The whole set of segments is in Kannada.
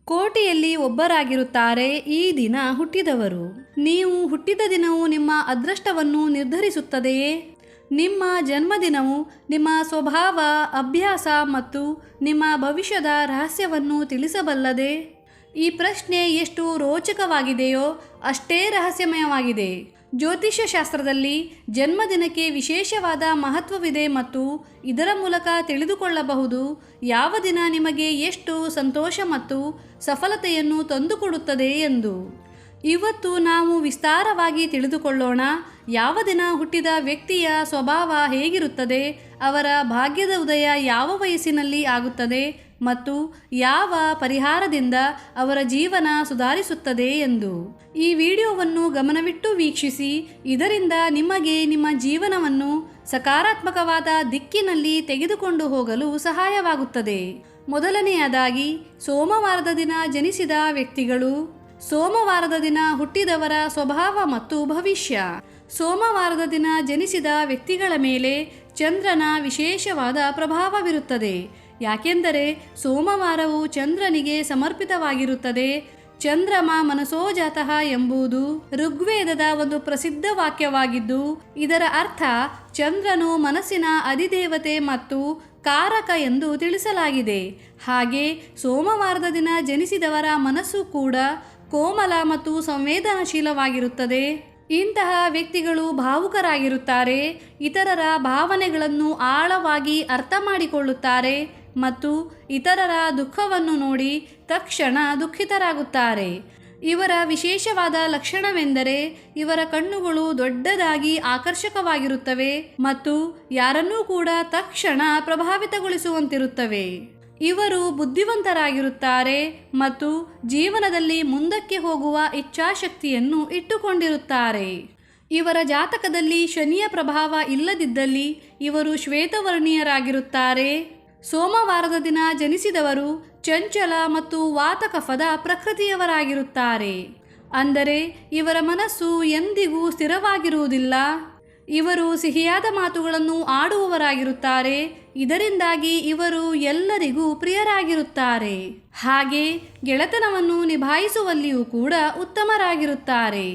ಕೋಟಿಯಲ್ಲಿ ಒಬ್ಬರಾಗಿರುತ್ತಾರೆ ಈ ದಿನ ಹುಟ್ಟಿದವರು. ನೀವು ಹುಟ್ಟಿದ ದಿನವು ನಿಮ್ಮ ಅದೃಷ್ಟವನ್ನು ನಿರ್ಧರಿಸುತ್ತದೆಯೇ? ನಿಮ್ಮ ಜನ್ಮದಿನವು ನಿಮ್ಮ ಸ್ವಭಾವ, ಅಭ್ಯಾಸ ಮತ್ತು ನಿಮ್ಮ ಭವಿಷ್ಯದ ರಹಸ್ಯವನ್ನು ತಿಳಿಸಬಲ್ಲದೆ? ಈ ಪ್ರಶ್ನೆ ಎಷ್ಟು ರೋಚಕವಾಗಿದೆಯೋ ಅಷ್ಟೇ ರಹಸ್ಯಮಯವಾಗಿದೆ. ಜ್ಯೋತಿಷ್ಯ ಶಾಸ್ತ್ರದಲ್ಲಿ ಜನ್ಮದಿನಕ್ಕೆ ವಿಶೇಷವಾದ ಮಹತ್ವವಿದೆ ಮತ್ತು ಇದರ ಮೂಲಕ ತಿಳಿದುಕೊಳ್ಳಬಹುದು ಯಾವ ದಿನ ನಿಮಗೆ ಎಷ್ಟು ಸಂತೋಷ ಮತ್ತು ಸಫಲತೆಯನ್ನು ತಂದುಕೊಡುತ್ತದೆ ಎಂದು. ಇವತ್ತು ನಾವು ವಿಸ್ತಾರವಾಗಿ ತಿಳಿದುಕೊಳ್ಳೋಣ. ಯಾವ ದಿನ ಹುಟ್ಟಿದ ವ್ಯಕ್ತಿಯ ಸ್ವಭಾವ ಹೇಗಿರುತ್ತದೆ, ಅವರ ಭಾಗ್ಯದ ಉದಯ ಯಾವ ವಯಸ್ಸಿನಲ್ಲಿ ಆಗುತ್ತದೆ ಮತ್ತು ಯಾವ ಪರಿಹಾರದಿಂದ ಅವರ ಜೀವನ ಸುಧಾರಿಸುತ್ತದೆ ಎಂದು. ಈ ವಿಡಿಯೋವನ್ನು ಗಮನವಿಟ್ಟು ವೀಕ್ಷಿಸಿ. ಇದರಿಂದ ನಿಮಗೆ ನಿಮ್ಮ ಜೀವನವನ್ನು ಸಕಾರಾತ್ಮಕವಾದ ದಿಕ್ಕಿನಲ್ಲಿ ತೆಗೆದುಕೊಂಡು ಹೋಗಲು ಸಹಾಯವಾಗುತ್ತದೆ. ಮೊದಲನೆಯದಾಗಿ, ಸೋಮವಾರದ ದಿನ ಜನಿಸಿದ ವ್ಯಕ್ತಿಗಳು. ಸೋಮವಾರದ ದಿನ ಹುಟ್ಟಿದವರ ಸ್ವಭಾವ ಮತ್ತು ಭವಿಷ್ಯ. ಸೋಮವಾರದ ದಿನ ಜನಿಸಿದ ವ್ಯಕ್ತಿಗಳ ಮೇಲೆ ಚಂದ್ರನ ವಿಶೇಷವಾದ ಪ್ರಭಾವವಿರುತ್ತದೆ. ಯಾಕೆಂದರೆ ಸೋಮವಾರವು ಚಂದ್ರನಿಗೆ ಸಮರ್ಪಿತವಾಗಿರುತ್ತದೆ. ಚಂದ್ರಮ ಮನಸೋ ಜಾತಃ ಎಂಬುದು ಋಗ್ವೇದದ ಒಂದು ಪ್ರಸಿದ್ಧ ವಾಕ್ಯವಾಗಿದ್ದು, ಇದರ ಅರ್ಥ ಚಂದ್ರನು ಮನಸ್ಸಿನ ಅಧಿದೇವತೆ ಮತ್ತು ಕಾರಕ ಎಂದು ತಿಳಿಸಲಾಗಿದೆ. ಹಾಗೆ ಸೋಮವಾರದ ದಿನ ಜನಿಸಿದವರ ಮನಸ್ಸು ಕೂಡ ಕೋಮಲ ಮತ್ತು ಸಂವೇದನಶೀಲವಾಗಿರುತ್ತದೆ. ಇಂತಹ ವ್ಯಕ್ತಿಗಳು ಭಾವುಕರಾಗಿರುತ್ತಾರೆ, ಇತರರ ಭಾವನೆಗಳನ್ನು ಆಳವಾಗಿ ಅರ್ಥ ಮಾಡಿಕೊಳ್ಳುತ್ತಾರೆ ಮತ್ತು ಇತರರ ದುಃಖವನ್ನು ನೋಡಿ ತಕ್ಷಣ ದುಃಖಿತರಾಗುತ್ತಾರೆ. ಇವರ ವಿಶೇಷವಾದ ಲಕ್ಷಣವೆಂದರೆ ಇವರ ಕಣ್ಣುಗಳು ದೊಡ್ಡದಾಗಿ ಆಕರ್ಷಕವಾಗಿರುತ್ತವೆ ಮತ್ತು ಯಾರನ್ನೂ ಕೂಡ ತಕ್ಷಣ ಪ್ರಭಾವಿತಗೊಳಿಸುವಂತಿರುತ್ತವೆ. ಇವರು ಬುದ್ಧಿವಂತರಾಗಿರುತ್ತಾರೆ ಮತ್ತು ಜೀವನದಲ್ಲಿ ಮುಂದಕ್ಕೆ ಹೋಗುವ ಇಚ್ಛಾಶಕ್ತಿಯನ್ನು ಇಟ್ಟುಕೊಂಡಿರುತ್ತಾರೆ. ಇವರ ಜಾತಕದಲ್ಲಿ ಶನಿಯ ಪ್ರಭಾವ ಇಲ್ಲದಿದ್ದಲ್ಲಿ ಇವರು ಶ್ವೇತವರ್ಣೀಯರಾಗಿರುತ್ತಾರೆ. ಸೋಮವಾರದ ದಿನ ಜನಿಸಿದವರು ಚಂಚಲ ಮತ್ತು ವಾತಕಫದ ಪ್ರಕೃತಿಯವರಾಗಿರುತ್ತಾರೆ. ಅಂದರೆ ಇವರ ಮನಸ್ಸು ಎಂದಿಗೂ ಸ್ಥಿರವಾಗಿರುವುದಿಲ್ಲ. ಇವರು ಸಿಹಿಯಾದ ಮಾತುಗಳನ್ನು ಆಡುವವರಾಗಿರುತ್ತಾರೆ. ಇದರಿಂದಾಗಿ ಇವರು ಎಲ್ಲರಿಗೂ ಪ್ರಿಯರಾಗಿರುತ್ತಾರೆ. ಹಾಗೆ ಗೆಳೆತನವನ್ನು ನಿಭಾಯಿಸುವಲ್ಲಿಯೂ ಕೂಡ ಉತ್ತಮರಾಗಿರುತ್ತಾರೆ.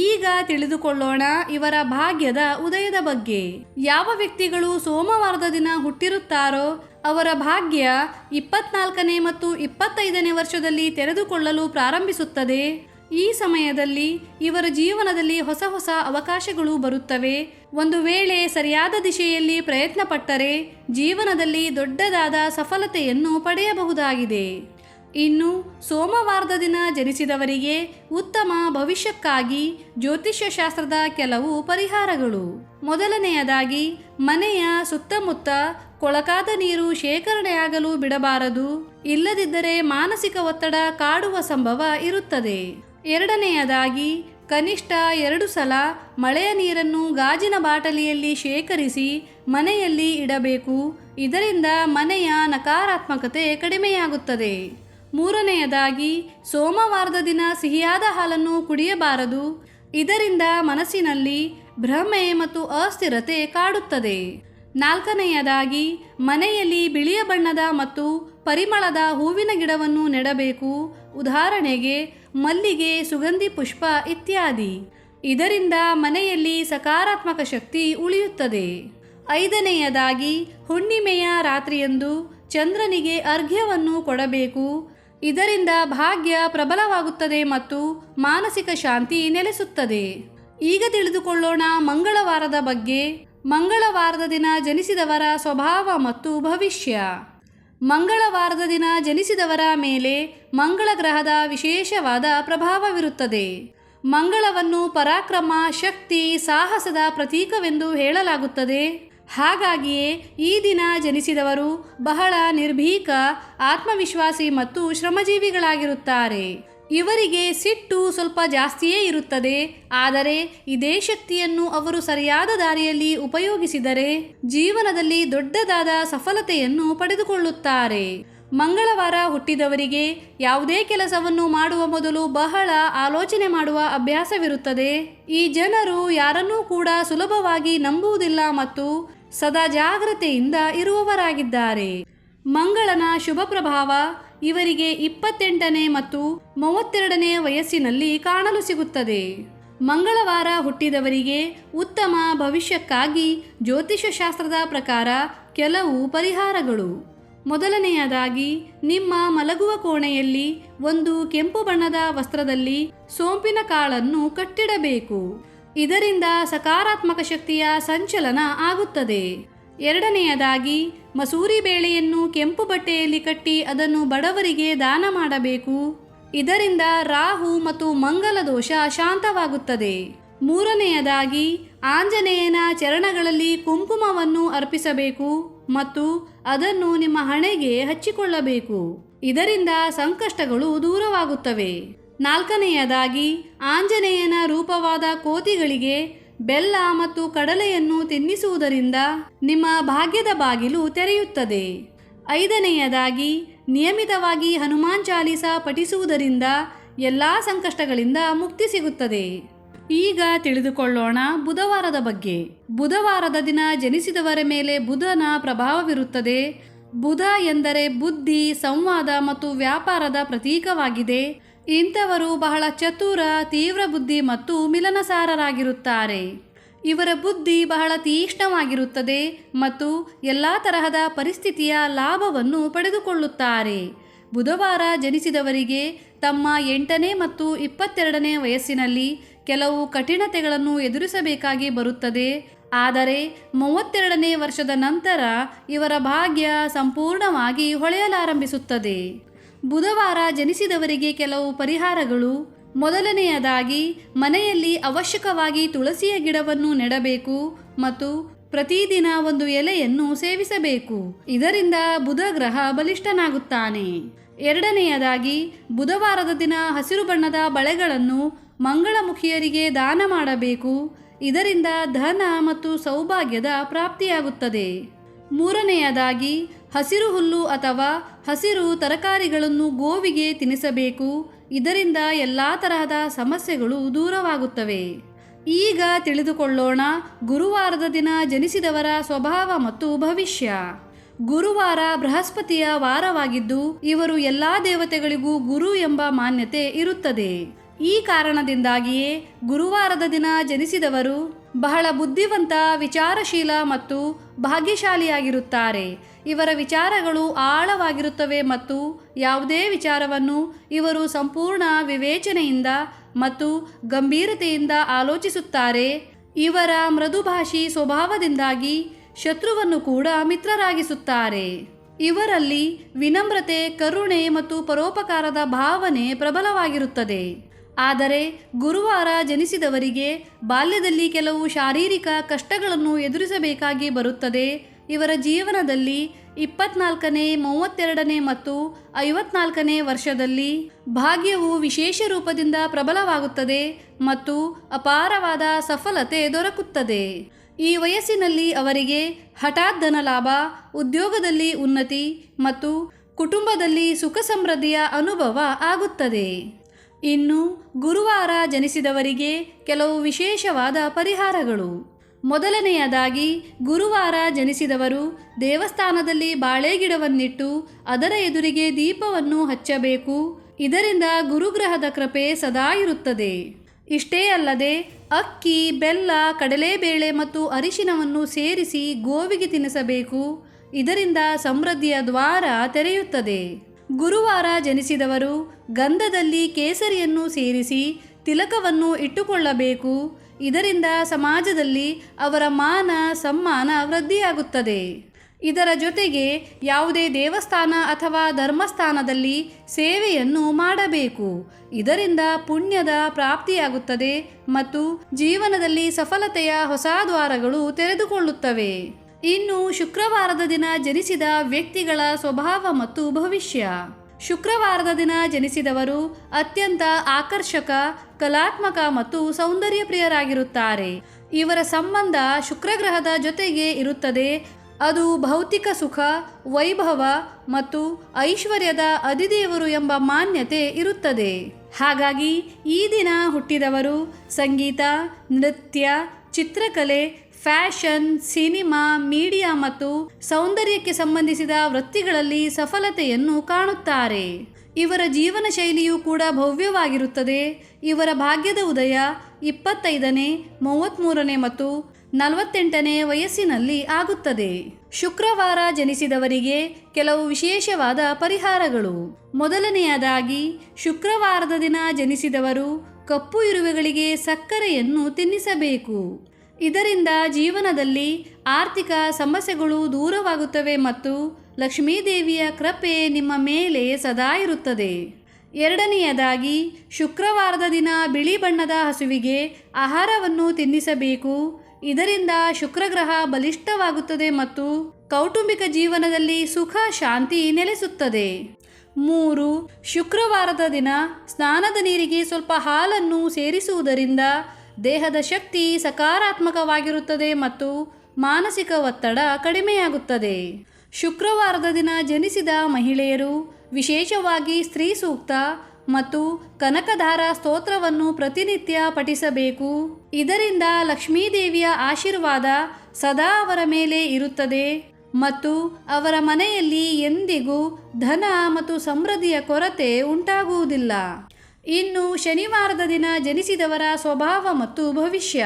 ಈಗ ತಿಳಿದುಕೊಳ್ಳೋಣ ಇವರ ಭಾಗ್ಯದ ಉದಯದ ಬಗ್ಗೆ. ಯಾವ ವ್ಯಕ್ತಿಗಳು ಸೋಮವಾರದ ದಿನ ಹುಟ್ಟಿರುತ್ತಾರೋ ಅವರ ಭಾಗ್ಯ 24ನೇ ಮತ್ತು 25ನೇ ವರ್ಷದಲ್ಲಿ ತೆರೆದುಕೊಳ್ಳಲು ಪ್ರಾರಂಭಿಸುತ್ತದೆ. ಈ ಸಮಯದಲ್ಲಿ ಇವರ ಜೀವನದಲ್ಲಿ ಹೊಸ ಹೊಸ ಅವಕಾಶಗಳು ಬರುತ್ತವೆ. ಒಂದು ವೇಳೆ ಸರಿಯಾದ ದಿಶೆಯಲ್ಲಿ ಪ್ರಯತ್ನ ಪಟ್ಟರೆ ಜೀವನದಲ್ಲಿ ದೊಡ್ಡದಾದ ಸಫಲತೆಯನ್ನು ಪಡೆಯಬಹುದಾಗಿದೆ. ಇನ್ನು ಸೋಮವಾರದ ದಿನ ಜನಿಸಿದವರಿಗೆ ಉತ್ತಮ ಭವಿಷ್ಯಕ್ಕಾಗಿ ಜ್ಯೋತಿಷ್ಯ ಶಾಸ್ತ್ರದ ಕೆಲವು ಪರಿಹಾರಗಳು. ಮೊದಲನೆಯದಾಗಿ, ಮನೆಯ ಸುತ್ತಮುತ್ತ ಕೊಳಕಾದ ನೀರು ಶೇಖರಣೆಯಾಗಲು ಬಿಡಬಾರದು. ಇಲ್ಲದಿದ್ದರೆ ಮಾನಸಿಕ ಒತ್ತಡ ಕಾಡುವ ಸಂಭವ ಇರುತ್ತದೆ. ಎರಡನೆಯದಾಗಿ, ಕನಿಷ್ಠ 2 ಸಲ ಮಳೆಯ ನೀರನ್ನು ಗಾಜಿನ ಬಾಟಲಿಯಲ್ಲಿ ಶೇಖರಿಸಿ ಮನೆಯಲ್ಲಿ ಇಡಬೇಕು. ಇದರಿಂದ ಮನೆಯ ನಕಾರಾತ್ಮಕತೆ ಕಡಿಮೆಯಾಗುತ್ತದೆ. ಮೂರನೆಯದಾಗಿ, ಸೋಮವಾರದ ದಿನ ಸಿಹಿಯಾದ ಹಾಲನ್ನು ಕುಡಿಯಬಾರದು. ಇದರಿಂದ ಮನಸ್ಸಿನಲ್ಲಿ ಭ್ರಮೆ ಮತ್ತು ಅಸ್ಥಿರತೆ ಕಾಡುತ್ತದೆ. ನಾಲ್ಕನೆಯದಾಗಿ, ಮನೆಯಲ್ಲಿ ಬಿಳಿಯ ಬಣ್ಣದ ಮತ್ತು ಪರಿಮಳದ ಹೂವಿನ ಗಿಡವನ್ನು ನೆಡಬೇಕು. ಉದಾಹರಣೆಗೆ ಮಲ್ಲಿಗೆ, ಸುಗಂಧಿ ಪುಷ್ಪ ಇತ್ಯಾದಿ. ಇದರಿಂದ ಮನೆಯಲ್ಲಿ ಸಕಾರಾತ್ಮಕ ಶಕ್ತಿ ಉಳಿಯುತ್ತದೆ. ಐದನೆಯದಾಗಿ, ಹುಣ್ಣಿಮೆಯ ರಾತ್ರಿಯಂದು ಚಂದ್ರನಿಗೆ ಅರ್ಘ್ಯವನ್ನು ಕೊಡಬೇಕು. ಇದರಿಂದ ಭಾಗ್ಯ ಪ್ರಬಲವಾಗುತ್ತದೆ ಮತ್ತು ಮಾನಸಿಕ ಶಾಂತಿ ನೆಲೆಸುತ್ತದೆ. ಈಗ ತಿಳಿದುಕೊಳ್ಳೋಣ ಮಂಗಳವಾರದ ಬಗ್ಗೆ. ಮಂಗಳವಾರದ ದಿನ ಜನಿಸಿದವರ ಸ್ವಭಾವ ಮತ್ತು ಭವಿಷ್ಯ. ಮಂಗಳವಾರದ ದಿನ ಜನಿಸಿದವರ ಮೇಲೆ ಮಂಗಳ ಗ್ರಹದ ವಿಶೇಷವಾದ ಪ್ರಭಾವವಿರುತ್ತದೆ. ಮಂಗಳವನ್ನು ಪರಾಕ್ರಮ, ಶಕ್ತಿ, ಸಾಹಸದ ಪ್ರತೀಕವೆಂದು ಹೇಳಲಾಗುತ್ತದೆ. ಹಾಗಾಗಿಯೇ ಈ ದಿನ ಜನಿಸಿದವರು ಬಹಳ ನಿರ್ಭೀಕ, ಆತ್ಮವಿಶ್ವಾಸಿ ಮತ್ತು ಶ್ರಮಜೀವಿಗಳಾಗಿರುತ್ತಾರೆ. ಇವರಿಗೆ ಸಿಟ್ಟು ಸ್ವಲ್ಪ ಜಾಸ್ತಿಯೇ ಇರುತ್ತದೆ. ಆದರೆ ಇದೇ ಶಕ್ತಿಯನ್ನು ಅವರು ಸರಿಯಾದ ದಾರಿಯಲ್ಲಿ ಉಪಯೋಗಿಸಿದರೆ ಜೀವನದಲ್ಲಿ ದೊಡ್ಡದಾದ ಸಫಲತೆಯನ್ನು ಪಡೆದುಕೊಳ್ಳುತ್ತಾರೆ. ಮಂಗಳವಾರ ಹುಟ್ಟಿದವರಿಗೆ ಯಾವುದೇ ಕೆಲಸವನ್ನು ಮಾಡುವ ಮೊದಲು ಬಹಳ ಆಲೋಚನೆ ಮಾಡುವ ಅಭ್ಯಾಸವಿರುತ್ತದೆ. ಈ ಜನರು ಯಾರನ್ನೂ ಕೂಡ ಸುಲಭವಾಗಿ ನಂಬುವುದಿಲ್ಲ ಮತ್ತು ಸದಾ ಜಾಗ್ರತೆಯಿಂದ ಇರುವವರಾಗಿದ್ದಾರೆ. ಮಂಗಳನ ಶುಭ ಪ್ರಭಾವ ಇವರಿಗೆ 28ನೇ ಮತ್ತು 32ನೇ ವಯಸ್ಸಿನಲ್ಲಿ ಕಾಣಲು ಸಿಗುತ್ತದೆ. ಮಂಗಳವಾರ ಹುಟ್ಟಿದವರಿಗೆ ಉತ್ತಮ ಭವಿಷ್ಯಕ್ಕಾಗಿ ಜ್ಯೋತಿಷ್ಯ ಶಾಸ್ತ್ರದ ಪ್ರಕಾರ ಕೆಲವು ಪರಿಹಾರಗಳು. ಮೊದಲನೆಯದಾಗಿ, ನಿಮ್ಮ ಮಲಗುವ ಕೋಣೆಯಲ್ಲಿ ಒಂದು ಕೆಂಪು ಬಣ್ಣದ ವಸ್ತ್ರದಲ್ಲಿ ಸೋಂಪಿನ ಕಾಳನ್ನು ಕಟ್ಟಿಡಬೇಕು. ಇದರಿಂದ ಸಕಾರಾತ್ಮಕ ಶಕ್ತಿಯ ಸಂಚಲನ ಆಗುತ್ತದೆ. ಎರಡನೆಯದಾಗಿ, ಮಸೂರಿ ಬೇಳೆಯನ್ನು ಕೆಂಪು ಬಟ್ಟೆಯಲ್ಲಿ ಕಟ್ಟಿ ಅದನ್ನು ಬಡವರಿಗೆ ದಾನ ಮಾಡಬೇಕು. ಇದರಿಂದ ರಾಹು ಮತ್ತು ಮಂಗಲ ದೋಷ ಶಾಂತವಾಗುತ್ತದೆ. ಮೂರನೆಯದಾಗಿ, ಆಂಜನೇಯನ ಚರಣಗಳಲ್ಲಿ ಕುಂಕುಮವನ್ನು ಅರ್ಪಿಸಬೇಕು ಮತ್ತು ಅದನ್ನು ನಿಮ್ಮ ಹಣೆಗೆ ಹಚ್ಚಿಕೊಳ್ಳಬೇಕು. ಇದರಿಂದ ಸಂಕಷ್ಟಗಳು ದೂರವಾಗುತ್ತವೆ. ನಾಲ್ಕನೆಯದಾಗಿ, ಆಂಜನೇಯನ ರೂಪವಾದ ಕೋತಿಗಳಿಗೆ ಬೆಲ್ಲ ಮತ್ತು ಕಡಲೆಯನ್ನು ತಿನ್ನಿಸುವುದರಿಂದ ನಿಮ್ಮ ಭಾಗ್ಯದ ಬಾಗಿಲು ತೆರೆಯುತ್ತದೆ. ಐದನೆಯದಾಗಿ, ನಿಯಮಿತವಾಗಿ ಹನುಮಾನ್ ಚಾಲೀಸಾ ಪಠಿಸುವುದರಿಂದ ಎಲ್ಲ ಸಂಕಷ್ಟಗಳಿಂದ ಮುಕ್ತಿ ಸಿಗುತ್ತದೆ. ಈಗ ತಿಳಿದುಕೊಳ್ಳೋಣ ಬುಧವಾರದ ಬಗ್ಗೆ. ಬುಧವಾರದ ದಿನ ಜನಿಸಿದವರ ಮೇಲೆ ಬುಧನ ಪ್ರಭಾವವಿರುತ್ತದೆ. ಬುಧ ಎಂದರೆ ಬುದ್ಧಿ, ಸಂವಾದ ಮತ್ತು ವ್ಯಾಪಾರದ ಪ್ರತೀಕವಾಗಿದೆ. ಇಂಥವರು ಬಹಳ ಚತುರ, ತೀವ್ರ ಬುದ್ಧಿ ಮತ್ತು ಮಿಲನಸಾರರಾಗಿರುತ್ತಾರೆ. ಇವರ ಬುದ್ಧಿ ಬಹಳ ತೀಕ್ಷ್ಣವಾಗಿರುತ್ತದೆ ಮತ್ತು ಎಲ್ಲ ತರಹದ ಪರಿಸ್ಥಿತಿಯ ಲಾಭವನ್ನು ಪಡೆದುಕೊಳ್ಳುತ್ತಾರೆ. ಬುಧವಾರ ಜನಿಸಿದವರಿಗೆ ತಮ್ಮ 8ನೇ ಮತ್ತು 22ನೇ ವಯಸ್ಸಿನಲ್ಲಿ ಕೆಲವು ಕಠಿಣತೆಗಳನ್ನು ಎದುರಿಸಬೇಕಾಗಿ ಬರುತ್ತದೆ. ಆದರೆ 32ನೇ ವರ್ಷದ ನಂತರ ಇವರ ಭಾಗ್ಯ ಸಂಪೂರ್ಣವಾಗಿ ಹೊಳೆಯಲಾರಂಭಿಸುತ್ತದೆ. ಬುಧವಾರ ಜನಿಸಿದವರಿಗೆ ಕೆಲವು ಪರಿಹಾರಗಳು. ಮೊದಲನೆಯದಾಗಿ, ಮನೆಯಲ್ಲಿ ಅವಶ್ಯಕವಾಗಿ ತುಳಸಿಯ ಗಿಡವನ್ನು ನೆಡಬೇಕು ಮತ್ತು ಪ್ರತಿದಿನ ಒಂದು ಎಲೆಯನ್ನು ಸೇವಿಸಬೇಕು. ಇದರಿಂದ ಬುಧ ಗ್ರಹ ಬಲಿಷ್ಠನಾಗುತ್ತಾನೆ. ಎರಡನೆಯದಾಗಿ, ಬುಧವಾರದ ದಿನ ಹಸಿರು ಬಣ್ಣದ ಬಳೆಗಳನ್ನು ಮಂಗಳಮುಖಿಯರಿಗೆ ದಾನ ಮಾಡಬೇಕು. ಇದರಿಂದ ಧನ ಮತ್ತು ಸೌಭಾಗ್ಯದ ಪ್ರಾಪ್ತಿಯಾಗುತ್ತದೆ. ಮೂರನೆಯದಾಗಿ, ಹಸಿರು ಹುಲ್ಲು ಅಥವಾ ಹಸಿರು ತರಕಾರಿಗಳನ್ನು ಗೋವಿಗೆ ತಿನ್ನಿಸಬೇಕು. ಇದರಿಂದ ಎಲ್ಲ ತರಹದ ಸಮಸ್ಯೆಗಳು ದೂರವಾಗುತ್ತವೆ. ಈಗ ತಿಳಿದುಕೊಳ್ಳೋಣ ಗುರುವಾರದ ದಿನ ಜನಿಸಿದವರ ಸ್ವಭಾವ ಮತ್ತು ಭವಿಷ್ಯ. ಗುರುವಾರ ಬೃಹಸ್ಪತಿಯ ವಾರವಾಗಿದ್ದು ಇವರು ಎಲ್ಲ ದೇವತೆಗಳಿಗೂ ಗುರು ಎಂಬ ಮಾನ್ಯತೆ ಇರುತ್ತದೆ. ಈ ಕಾರಣದಿಂದಾಗಿಯೇ ಗುರುವಾರದ ದಿನ ಜನಿಸಿದವರು ಬಹಳ ಬುದ್ಧಿವಂತ, ವಿಚಾರಶೀಲ ಮತ್ತು ಭಾಗ್ಯಶಾಲಿಯಾಗಿರುತ್ತಾರೆ. ಇವರ ವಿಚಾರಗಳು ಆಳವಾಗಿರುತ್ತವೆ ಮತ್ತು ಯಾವುದೇ ವಿಚಾರವನ್ನು ಇವರು ಸಂಪೂರ್ಣ ವಿವೇಚನೆಯಿಂದ ಮತ್ತು ಗಂಭೀರತೆಯಿಂದ ಆಲೋಚಿಸುತ್ತಾರೆ. ಇವರ ಮೃದುಭಾಷಿ ಸ್ವಭಾವದಿಂದಾಗಿ ಶತ್ರುವನ್ನು ಕೂಡ ಮಿತ್ರರಾಗಿಸುತ್ತಾರೆ. ಇವರಲ್ಲಿ ವಿನಮ್ರತೆ, ಕರುಣೆ ಮತ್ತು ಪರೋಪಕಾರದ ಭಾವನೆ ಪ್ರಬಲವಾಗಿರುತ್ತದೆ. ಆದರೆ ಗುರುವಾರ ಜನಿಸಿದವರಿಗೆ ಬಾಲ್ಯದಲ್ಲಿ ಕೆಲವು ಶಾರೀರಿಕ ಕಷ್ಟಗಳನ್ನು ಎದುರಿಸಬೇಕಾಗಿ ಬರುತ್ತದೆ. ಇವರ ಜೀವನದಲ್ಲಿ 24ನೇ, 32ನೇ ಮತ್ತು 54ನೇ ವರ್ಷದಲ್ಲಿ ಭಾಗ್ಯವು ವಿಶೇಷ ರೂಪದಿಂದ ಪ್ರಬಲವಾಗುತ್ತದೆ ಮತ್ತು ಅಪಾರವಾದ ಸಫಲತೆ ದೊರಕುತ್ತದೆ. ಈ ವಯಸ್ಸಿನಲ್ಲಿ ಅವರಿಗೆ ಹಠಾತ್ ಧನಲಾಭ, ಉದ್ಯೋಗದಲ್ಲಿ ಉನ್ನತಿ ಮತ್ತು ಕುಟುಂಬದಲ್ಲಿ ಸುಖ ಸಮೃದ್ಧಿಯ ಅನುಭವ ಆಗುತ್ತದೆ. ಇನ್ನು ಗುರುವಾರ ಜನಿಸಿದವರಿಗೆ ಕೆಲವು ವಿಶೇಷವಾದ ಪರಿಹಾರಗಳು. ಮೊದಲನೆಯದಾಗಿ, ಗುರುವಾರ ಜನಿಸಿದವರು ದೇವಸ್ಥಾನದಲ್ಲಿ ಬಾಳೆ ಗಿಡವನ್ನಿಟ್ಟು ಅದರ ಎದುರಿಗೆ ದೀಪವನ್ನು ಹಚ್ಚಬೇಕು. ಇದರಿಂದ ಗುರುಗ್ರಹದ ಕೃಪೆ ಸದಾ ಇರುತ್ತದೆ. ಇಷ್ಟೇ ಅಲ್ಲದೆ ಅಕ್ಕಿ, ಬೆಲ್ಲ, ಕಡಲೆಬೇಳೆ ಮತ್ತು ಅರಿಶಿನವನ್ನು ಸೇರಿಸಿ ಗೋವಿಗೆ ತಿನ್ನಿಸಬೇಕು. ಇದರಿಂದ ಸಮೃದ್ಧಿಯ ದ್ವಾರ ತೆರೆಯುತ್ತದೆ. ಗುರುವಾರ ಜನಿಸಿದವರು ಗಂಧದಲ್ಲಿ ಕೇಸರಿಯನ್ನು ಸೇರಿಸಿ ತಿಲಕವನ್ನು ಇಟ್ಟುಕೊಳ್ಳಬೇಕು. ಇದರಿಂದ ಸಮಾಜದಲ್ಲಿ ಅವರ ಮಾನ ಸಮ್ಮಾನ ವೃದ್ಧಿಯಾಗುತ್ತದೆ. ಇದರ ಜೊತೆಗೆ ಯಾವುದೇ ದೇವಸ್ಥಾನ ಅಥವಾ ಧರ್ಮಸ್ಥಾನದಲ್ಲಿ ಸೇವೆಯನ್ನು ಮಾಡಬೇಕು. ಇದರಿಂದ ಪುಣ್ಯದ ಪ್ರಾಪ್ತಿಯಾಗುತ್ತದೆ ಮತ್ತು ಜೀವನದಲ್ಲಿ ಸಫಲತೆಯ ಹೊಸ ದ್ವಾರಗಳು ತೆರೆದುಕೊಳ್ಳುತ್ತವೆ. ಇನ್ನು ಶುಕ್ರವಾರದ ದಿನ ಜನಿಸಿದ ವ್ಯಕ್ತಿಗಳ ಸ್ವಭಾವ ಮತ್ತು ಭವಿಷ್ಯ. ಶುಕ್ರವಾರದ ದಿನ ಜನಿಸಿದವರು ಅತ್ಯಂತ ಆಕರ್ಷಕ, ಕಲಾತ್ಮಕ ಮತ್ತು ಸೌಂದರ್ಯ ಪ್ರಿಯರಾಗಿರುತ್ತಾರೆ. ಇವರ ಸಂಬಂಧ ಶುಕ್ರಗ್ರಹದ ಜೊತೆಗೆ ಇರುತ್ತದೆ. ಅದು ಭೌತಿಕ ಸುಖ, ವೈಭವ ಮತ್ತು ಐಶ್ವರ್ಯದ ಅಧಿದೇವರು ಎಂಬ ಮಾನ್ಯತೆ ಇರುತ್ತದೆ. ಹಾಗಾಗಿ ಈ ದಿನ ಹುಟ್ಟಿದವರು ಸಂಗೀತ, ನೃತ್ಯ, ಚಿತ್ರಕಲೆ, ಫ್ಯಾಷನ್, ಸಿನಿಮಾ, ಮೀಡಿಯಾ ಮತ್ತು ಸೌಂದರ್ಯಕ್ಕೆ ಸಂಬಂಧಿಸಿದ ವೃತ್ತಿಗಳಲ್ಲಿ ಸಫಲತೆಯನ್ನು ಕಾಣುತ್ತಾರೆ. ಇವರ ಜೀವನ ಶೈಲಿಯೂ ಕೂಡ ಭವ್ಯವಾಗಿರುತ್ತದೆ. ಇವರ ಭಾಗ್ಯದ ಉದಯ 25ನೇ, 33ನೇ ಮತ್ತು 48ನೇ ವಯಸ್ಸಿನಲ್ಲಿ ಆಗುತ್ತದೆ. ಶುಕ್ರವಾರ ಜನಿಸಿದವರಿಗೆ ಕೆಲವು ವಿಶೇಷವಾದ ಪರಿಹಾರಗಳು. ಮೊದಲನೆಯದಾಗಿ, ಶುಕ್ರವಾರದ ದಿನ ಜನಿಸಿದವರು ಕಪ್ಪು ಇರುವೆಗಳಿಗೆ ಸಕ್ಕರೆಯನ್ನು ತಿನ್ನಿಸಬೇಕು. ಇದರಿಂದ ಜೀವನದಲ್ಲಿ ಆರ್ಥಿಕ ಸಮಸ್ಯೆಗಳು ದೂರವಾಗುತ್ತವೆ ಮತ್ತು ಲಕ್ಷ್ಮೀದೇವಿಯ ಕೃಪೆ ನಿಮ್ಮ ಮೇಲೆ ಸದಾ ಇರುತ್ತದೆ. ಎರಡನೆಯದಾಗಿ, ಶುಕ್ರವಾರದ ದಿನ ಬಿಳಿ ಬಣ್ಣದ ಹಸುವಿಗೆ ಆಹಾರವನ್ನು ತಿನ್ನಿಸಬೇಕು. ಇದರಿಂದ ಶುಕ್ರಗ್ರಹ ಬಲಿಷ್ಠವಾಗುತ್ತದೆ ಮತ್ತು ಕೌಟುಂಬಿಕ ಜೀವನದಲ್ಲಿ ಸುಖ ಶಾಂತಿ ನೆಲೆಸುತ್ತದೆ. 3. ಶುಕ್ರವಾರದ ದಿನ ಸ್ನಾನದ ನೀರಿಗೆ ಸ್ವಲ್ಪ ಹಾಲನ್ನು ಸೇರಿಸುವುದರಿಂದ ದೇಹದ ಶಕ್ತಿ ಸಕಾರಾತ್ಮಕವಾಗಿರುತ್ತದೆ ಮತ್ತು ಮಾನಸಿಕ ಒತ್ತಡ ಕಡಿಮೆಯಾಗುತ್ತದೆ. ಶುಕ್ರವಾರದ ದಿನ ಜನಿಸಿದ ಮಹಿಳೆಯರು ವಿಶೇಷವಾಗಿ ಸ್ತ್ರೀ ಸೂಕ್ತ ಮತ್ತು ಕನಕಧಾರ ಸ್ತೋತ್ರವನ್ನು ಪ್ರತಿನಿತ್ಯ ಪಠಿಸಬೇಕು. ಇದರಿಂದ ಲಕ್ಷ್ಮೀದೇವಿಯ ಆಶೀರ್ವಾದ ಸದಾ ಅವರ ಮೇಲೆ ಇರುತ್ತದೆ ಮತ್ತು ಅವರ ಮನೆಯಲ್ಲಿ ಎಂದಿಗೂ ಧನ ಮತ್ತು ಸಮೃದ್ಧಿಯ ಕೊರತೆ ಉಂಟಾಗುವುದಿಲ್ಲ. ಇನ್ನು ಶನಿವಾರದ ದಿನ ಜನಿಸಿದವರ ಸ್ವಭಾವ ಮತ್ತು ಭವಿಷ್ಯ.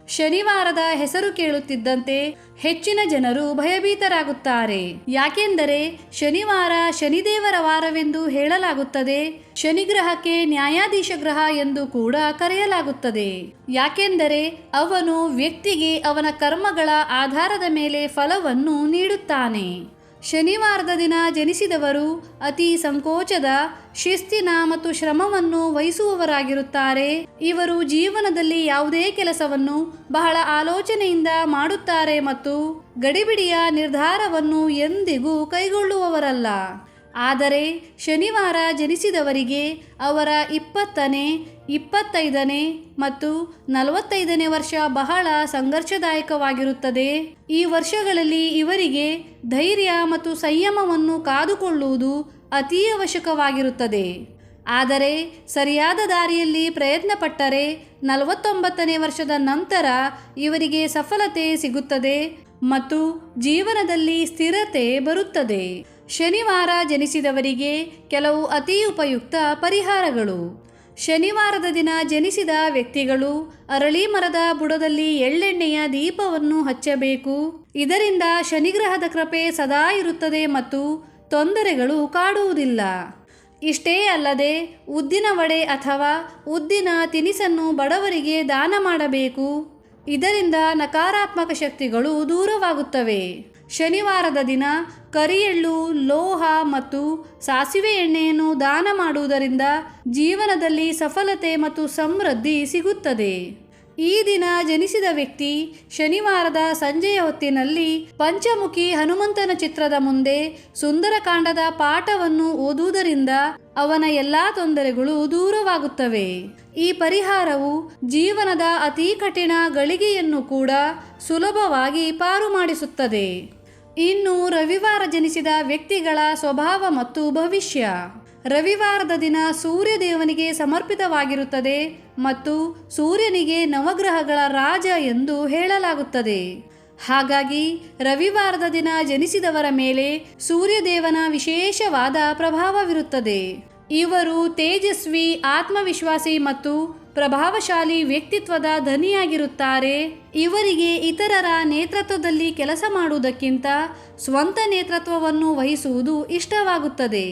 ಶನಿವಾರದ ಹೆಸರು ಕೇಳುತ್ತಿದ್ದಂತೆ ಹೆಚ್ಚಿನ ಜನರು ಭಯಭೀತರಾಗುತ್ತಾರೆ. ಯಾಕೆಂದರೆ ಶನಿವಾರ ಶನಿದೇವರ ವಾರವೆಂದು ಹೇಳಲಾಗುತ್ತದೆ. ಶನಿಗ್ರಹಕ್ಕೆ ನ್ಯಾಯಾಧೀಶ ಗ್ರಹ ಎಂದು ಕೂಡ ಕರೆಯಲಾಗುತ್ತದೆ. ಯಾಕೆಂದರೆ ಅವನು ವ್ಯಕ್ತಿಗೆ ಅವನ ಕರ್ಮಗಳ ಆಧಾರದ ಮೇಲೆ ಫಲವನ್ನು ನೀಡುತ್ತಾನೆ. ಶನಿವಾರದ ದಿನ ಜನಿಸಿದವರು ಅತಿ ಸಂಕೋಚದ, ಶಿಸ್ತಿನ ಮತ್ತು ಶ್ರಮವನ್ನು ವಹಿಸುವವರಾಗಿರುತ್ತಾರೆ. ಇವರು ಜೀವನದಲ್ಲಿ ಯಾವುದೇ ಕೆಲಸವನ್ನು ಬಹಳ ಆಲೋಚನೆಯಿಂದ ಮಾಡುತ್ತಾರೆ ಮತ್ತು ಗಡಿಬಿಡಿಯ ನಿರ್ಧಾರವನ್ನು ಎಂದಿಗೂ ಕೈಗೊಳ್ಳುವವರಲ್ಲ. ಆದರೆ ಶನಿವಾರ ಜನಿಸಿದವರಿಗೆ ಅವರ 20ನೇ, 25ನೇ ಮತ್ತು 45ನೇ ವರ್ಷ ಬಹಳ ಸಂಘರ್ಷದಾಯಕವಾಗಿರುತ್ತದೆ. ಈ ವರ್ಷಗಳಲ್ಲಿ ಇವರಿಗೆ ಧೈರ್ಯ ಮತ್ತು ಸಂಯಮವನ್ನು ಕಾದುಕೊಳ್ಳುವುದು ಅತೀ ಅವಶ್ಯಕವಾಗಿರುತ್ತದೆ. ಆದರೆ ಸರಿಯಾದ ದಾರಿಯಲ್ಲಿ ಪ್ರಯತ್ನಪಟ್ಟರೆ 49ನೇ ವರ್ಷದ ನಂತರ ಇವರಿಗೆ ಸಫಲತೆ ಸಿಗುತ್ತದೆ ಮತ್ತು ಜೀವನದಲ್ಲಿ ಸ್ಥಿರತೆ ಬರುತ್ತದೆ. ಶನಿವಾರ ಜನಿಸಿದವರಿಗೆ ಕೆಲವು ಅತಿ ಉಪಯುಕ್ತ ಪರಿಹಾರಗಳು. ಶನಿವಾರದ ದಿನ ಜನಿಸಿದ ವ್ಯಕ್ತಿಗಳು ಅರಳಿ ಮರದ ಬುಡದಲ್ಲಿ ಎಳ್ಳೆಣ್ಣೆಯ ದೀಪವನ್ನು ಹಚ್ಚಬೇಕು. ಇದರಿಂದ ಶನಿಗ್ರಹದ ಕೃಪೆ ಸದಾ ಇರುತ್ತದೆ ಮತ್ತು ತೊಂದರೆಗಳು ಕಾಡುವುದಿಲ್ಲ. ಇಷ್ಟೇ ಅಲ್ಲದೆ ಉದ್ದಿನ ವಡೆ ಅಥವಾ ಉದ್ದಿನ ತಿನಿಸನ್ನು ಬಡವರಿಗೆ ದಾನ ಮಾಡಬೇಕು. ಇದರಿಂದ ನಕಾರಾತ್ಮಕ ಶಕ್ತಿಗಳು ದೂರವಾಗುತ್ತವೆ. ಶನಿವಾರದ ದಿನ ಕರಿಎಳ್ಳು, ಲೋಹ ಮತ್ತು ಸಾಸಿವೆ ಎಣ್ಣೆಯನ್ನು ದಾನ ಮಾಡುವುದರಿಂದ ಜೀವನದಲ್ಲಿ ಸಫಲತೆ ಮತ್ತು ಸಮೃದ್ಧಿ ಸಿಗುತ್ತದೆ. ಈ ದಿನ ಜನಿಸಿದ ವ್ಯಕ್ತಿ ಶನಿವಾರದ ಸಂಜೆಯ ಹೊತ್ತಿನಲ್ಲಿ ಪಂಚಮುಖಿ ಹನುಮಂತನ ಚಿತ್ರದ ಮುಂದೆ ಸುಂದರಕಾಂಡದ ಪಾಠವನ್ನು ಓದುವುದರಿಂದ ಅವನ ಎಲ್ಲಾ ತೊಂದರೆಗಳು ದೂರವಾಗುತ್ತವೆ. ಈ ಪರಿಹಾರವು ಜೀವನದ ಅತೀ ಕಠಿಣ ಗಳಿಗೆಯನ್ನು ಕೂಡ ಸುಲಭವಾಗಿ ಪಾರು ಮಾಡಿಸುತ್ತದೆ. ಇನ್ನು ರವಿವಾರ ಜನಿಸಿದ ವ್ಯಕ್ತಿಗಳ ಸ್ವಭಾವ ಮತ್ತು ಭವಿಷ್ಯ. ರವಿವಾರದ ದಿನ ಸೂರ್ಯ ದೇವನಿಗೆ ಸಮರ್ಪಿತವಾಗಿರುತ್ತದೆ ಮತ್ತು ಸೂರ್ಯನಿಗೆ ನವಗ್ರಹಗಳ ರಾಜ ಎಂದು ಹೇಳಲಾಗುತ್ತದೆ. ಹಾಗಾಗಿ ರವಿವಾರದ ದಿನ ಜನಿಸಿದವರ ಮೇಲೆ ಸೂರ್ಯದೇವನ ವಿಶೇಷವಾದ ಪ್ರಭಾವವಿರುತ್ತದೆ. ಇವರು ತೇಜಸ್ವಿ, ಆತ್ಮವಿಶ್ವಾಸಿ ಮತ್ತು ಪ್ರಭಾವಶಾಲಿ ವ್ಯಕ್ತಿತ್ವದ ಧನಿಯಾಗಿರುತ್ತಾರೆ. ಇವರಿಗೆ ಇತರರ ನೇತೃತ್ವದಲ್ಲಿ ಕೆಲಸ ಮಾಡುವುದಕ್ಕಿಂತ ಸ್ವಂತ ನೇತೃತ್ವವನ್ನು ವಹಿಸುವುದು ಇಷ್ಟವಾಗುತ್ತದೆ.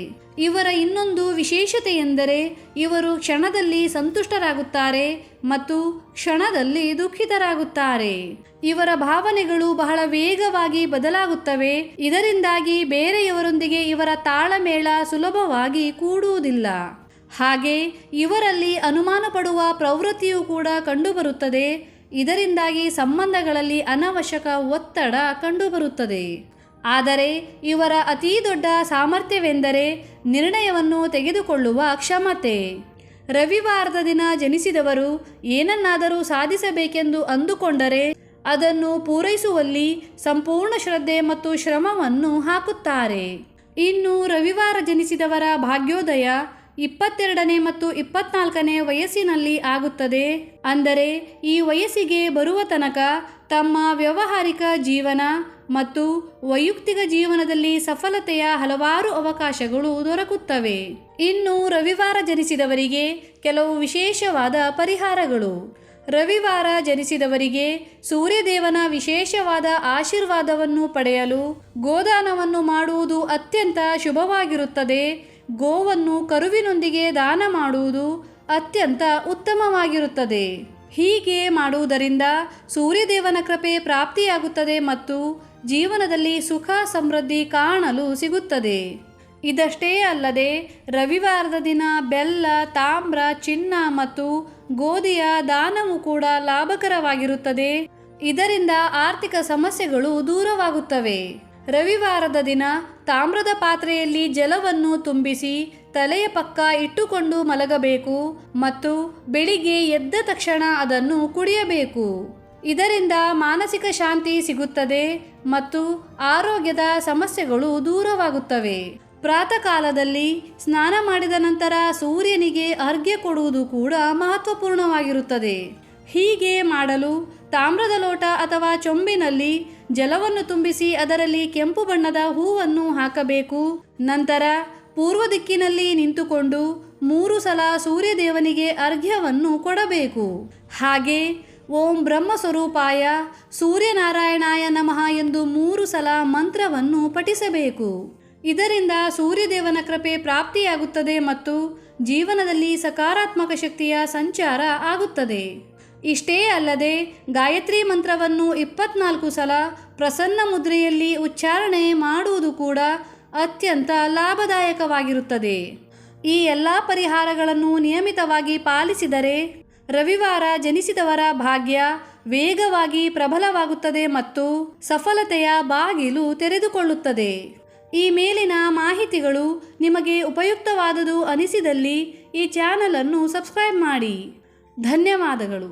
ಇವರ ಇನ್ನೊಂದು ವಿಶೇಷತೆ ಎಂದರೆ ಇವರು ಕ್ಷಣದಲ್ಲಿ ಸಂತುಷ್ಟರಾಗುತ್ತಾರೆ ಮತ್ತು ಕ್ಷಣದಲ್ಲಿ ದುಃಖಿತರಾಗುತ್ತಾರೆ. ಇವರ ಭಾವನೆಗಳು ಬಹಳ ವೇಗವಾಗಿ ಬದಲಾಗುತ್ತವೆ. ಇದರಿಂದಾಗಿ ಬೇರೆಯವರೊಂದಿಗೆ ಇವರ ತಾಳಮೇಳ ಸುಲಭವಾಗಿ ಕೂಡುವುದಿಲ್ಲ. ಹಾಗೆ ಇವರಲ್ಲಿ ಅನುಮಾನ ಪಡುವ ಪ್ರವೃತ್ತಿಯೂ ಕೂಡ ಕಂಡುಬರುತ್ತದೆ. ಇದರಿಂದಾಗಿ ಸಂಬಂಧಗಳಲ್ಲಿ ಅನವಶ್ಯಕ ಒತ್ತಡ ಕಂಡುಬರುತ್ತದೆ. ಆದರೆ ಇವರ ಅತೀ ದೊಡ್ಡ ಸಾಮರ್ಥ್ಯವೆಂದರೆ ನಿರ್ಣಯವನ್ನು ತೆಗೆದುಕೊಳ್ಳುವ ಕ್ಷಮತೆ. ರವಿವಾರದ ದಿನ ಜನಿಸಿದವರು ಏನನ್ನಾದರೂ ಸಾಧಿಸಬೇಕೆಂದು ಅಂದುಕೊಂಡರೆ ಅದನ್ನು ಪೂರೈಸುವಲ್ಲಿ ಸಂಪೂರ್ಣ ಶ್ರದ್ಧೆ ಮತ್ತು ಶ್ರಮವನ್ನು ಹಾಕುತ್ತಾರೆ. ಇನ್ನು ರವಿವಾರ ಜನಿಸಿದವರ ಭಾಗ್ಯೋದಯ 22ನೇ ಮತ್ತು 24ನೇ ವಯಸ್ಸಿನಲ್ಲಿ ಆಗುತ್ತದೆ. ಅಂದರೆ ಈ ವಯಸ್ಸಿಗೆ ಬರುವ ತನಕ ತಮ್ಮ ವ್ಯಾವಹಾರಿಕ ಜೀವನ ಮತ್ತು ವೈಯಕ್ತಿಕ ಜೀವನದಲ್ಲಿ ಸಫಲತೆಯ ಹಲವಾರು ಅವಕಾಶಗಳು ದೊರಕುತ್ತವೆ. ಇನ್ನು ರವಿವಾರ ಜನಿಸಿದವರಿಗೆ ಕೆಲವು ವಿಶೇಷವಾದ ಪರಿಹಾರಗಳು. ರವಿವಾರ ಜನಿಸಿದವರಿಗೆ ಸೂರ್ಯದೇವನ ವಿಶೇಷವಾದ ಆಶೀರ್ವಾದವನ್ನು ಪಡೆಯಲು ಗೋದಾನವನ್ನು ಮಾಡುವುದು ಅತ್ಯಂತ ಶುಭವಾಗಿರುತ್ತದೆ. ಗೋವನ್ನು ಕರುವಿನೊಂದಿಗೆ ದಾನ ಮಾಡುವುದು ಅತ್ಯಂತ ಉತ್ತಮವಾಗಿರುತ್ತದೆ. ಹೀಗೆ ಮಾಡುವುದರಿಂದ ಸೂರ್ಯದೇವನ ಕೃಪೆ ಪ್ರಾಪ್ತಿಯಾಗುತ್ತದೆ ಮತ್ತು ಜೀವನದಲ್ಲಿ ಸುಖ ಸಮೃದ್ಧಿ ಕಾಣಲು ಸಿಗುತ್ತದೆ. ಇದಷ್ಟೇ ಅಲ್ಲದೆ ರವಿವಾರದ ದಿನ ಬೆಲ್ಲ, ತಾಮ್ರ, ಚಿನ್ನ ಮತ್ತು ಗೋಧಿಯ ದಾನವು ಕೂಡ ಲಾಭಕರವಾಗಿರುತ್ತದೆ. ಇದರಿಂದ ಆರ್ಥಿಕ ಸಮಸ್ಯೆಗಳು ದೂರವಾಗುತ್ತವೆ. ರವಿವಾರದ ದಿನ ತಾಮ್ರದ ಪಾತ್ರೆಯಲ್ಲಿ ಜಲವನ್ನು ತುಂಬಿಸಿ ತಲೆಯ ಪಕ್ಕ ಇಟ್ಟುಕೊಂಡು ಮಲಗಬೇಕು ಮತ್ತು ಬೆಳಿಗ್ಗೆ ಎದ್ದ ತಕ್ಷಣ ಅದನ್ನು ಕುಡಿಯಬೇಕು. ಇದರಿಂದ ಮಾನಸಿಕ ಶಾಂತಿ ಸಿಗುತ್ತದೆ ಮತ್ತು ಆರೋಗ್ಯದ ಸಮಸ್ಯೆಗಳು ದೂರವಾಗುತ್ತವೆ. ಪ್ರಾತಃ ಕಾಲದಲ್ಲಿ ಸ್ನಾನ ಮಾಡಿದ ನಂತರ ಸೂರ್ಯನಿಗೆ ಅರ್ಘ್ಯ ಕೊಡುವುದು ಕೂಡ ಮಹತ್ವಪೂರ್ಣವಾಗಿರುತ್ತದೆ. ಹೀಗೆ ಮಾಡಲು ತಾಮ್ರದ ಲೋಟ ಅಥವಾ ಚೊಂಬಿನಲ್ಲಿ ಜಲವನ್ನು ತುಂಬಿಸಿ ಅದರಲ್ಲಿ ಕೆಂಪು ಬಣ್ಣದ ಹೂವನ್ನು ಹಾಕಬೇಕು. ನಂತರ ಪೂರ್ವ ದಿಕ್ಕಿನಲ್ಲಿ ನಿಂತುಕೊಂಡು 3 ಸಲ ಸೂರ್ಯದೇವನಿಗೆ ಅರ್ಘ್ಯವನ್ನು ಕೊಡಬೇಕು. ಹಾಗೆ ಓಂ ಬ್ರಹ್ಮಸ್ವರೂಪಾಯ ಸೂರ್ಯನಾರಾಯಣಾಯ ನಮಃ ಎಂದು 3 ಸಲ ಮಂತ್ರವನ್ನು ಪಠಿಸಬೇಕು. ಇದರಿಂದ ಸೂರ್ಯದೇವನ ಕೃಪೆ ಪ್ರಾಪ್ತಿಯಾಗುತ್ತದೆ ಮತ್ತು ಜೀವನದಲ್ಲಿ ಸಕಾರಾತ್ಮಕ ಶಕ್ತಿಯ ಸಂಚಾರ ಆಗುತ್ತದೆ. ಇಷ್ಟೇ ಅಲ್ಲದೆ ಗಾಯತ್ರಿ ಮಂತ್ರವನ್ನು 24 ಸಲ ಪ್ರಸನ್ನ ಮುದ್ರೆಯಲ್ಲಿ ಉಚ್ಚಾರಣೆ ಮಾಡುವುದು ಕೂಡ ಅತ್ಯಂತ ಲಾಭದಾಯಕವಾಗಿರುತ್ತದೆ. ಈ ಎಲ್ಲ ಪರಿಹಾರಗಳನ್ನು ನಿಯಮಿತವಾಗಿ ಪಾಲಿಸಿದರೆ ರವಿವಾರ ಜನಿಸಿದವರ ಭಾಗ್ಯ ವೇಗವಾಗಿ ಪ್ರಬಲವಾಗುತ್ತದೆ ಮತ್ತು ಸಫಲತೆಯ ಬಾಗಿಲು ತೆರೆದುಕೊಳ್ಳುತ್ತದೆ. ಈ ಮೇಲಿನ ಮಾಹಿತಿಗಳು ನಿಮಗೆ ಉಪಯುಕ್ತವಾದುದು ಅನಿಸಿದಲ್ಲಿ ಈ ಚಾನಲನ್ನು ಸಬ್ಸ್ಕ್ರೈಬ್ ಮಾಡಿ. ಧನ್ಯವಾದಗಳು.